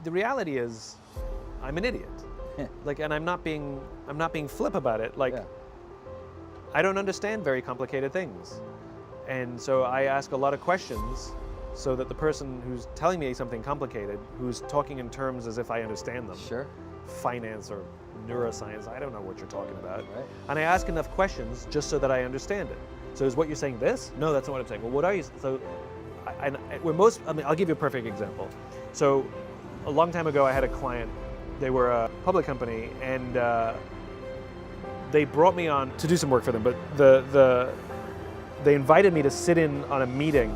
The reality is, I'm an idiot. And I'm not being flip about it. I don't understand very complicated things. And so I ask a lot of questions so that the person who's telling me something complicated, who's talking in terms as if I understand them, finance or neuroscience, I don't know what you're talking about. Right. And I ask enough questions just so that I understand it. So is what you're saying this? No, that's not what I'm saying. Well, what are you? So I'll give you a perfect example. So a long time ago, I had a client. They were a public company, and they brought me on to do some work for them, but they invited me to sit in on a meeting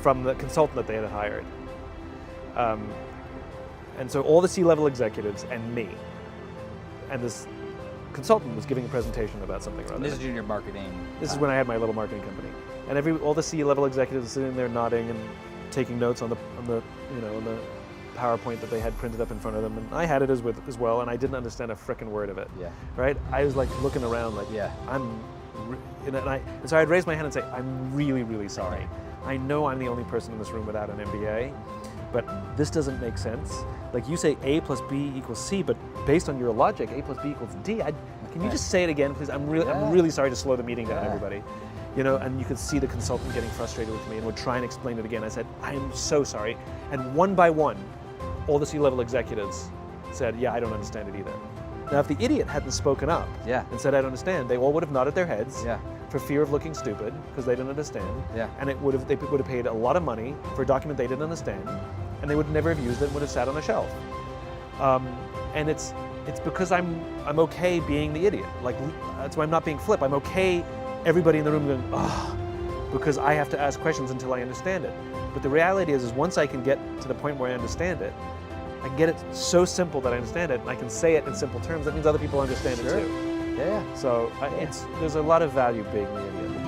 from the consultant that they had hired. And so all the C-level executives and me, and this consultant was giving a presentation about something or other. This is junior marketing. This is when I had my little marketing company. And all the C-level executives were sitting there nodding and taking notes on the PowerPoint that they had printed up in front of them, and I had it as well, and I didn't understand a frickin' word of it. Yeah. Right? I was like looking around like, and so I'd raise my hand and say, I'm really, really sorry. I know I'm the only person in this room without an MBA, but this doesn't make sense. Like, you say A plus B equals C, but based on your logic, A plus B equals D. Can you just say it again, please? I'm really sorry to slow the meeting down, everybody. And you could see the consultant getting frustrated with me and would try and explain it again. I said, I'm so sorry. And one by one, all the C-level executives said, yeah, I don't understand it either. Now, if the idiot hadn't spoken up and said, I don't understand, they all would have nodded their heads for fear of looking stupid because they didn't understand. And they would have paid a lot of money for a document they didn't understand, and they would never have used it and would have sat on a shelf. And it's because I'm okay being the idiot. That's why I'm not being flip. I'm okay everybody in the room going, because I have to ask questions until I understand it. But the reality is once I can get to the point where I understand it, I can get it so simple that I understand it, and I can say it in simple terms. That means other people understand it too. Yeah. So there's a lot of value being the idiot.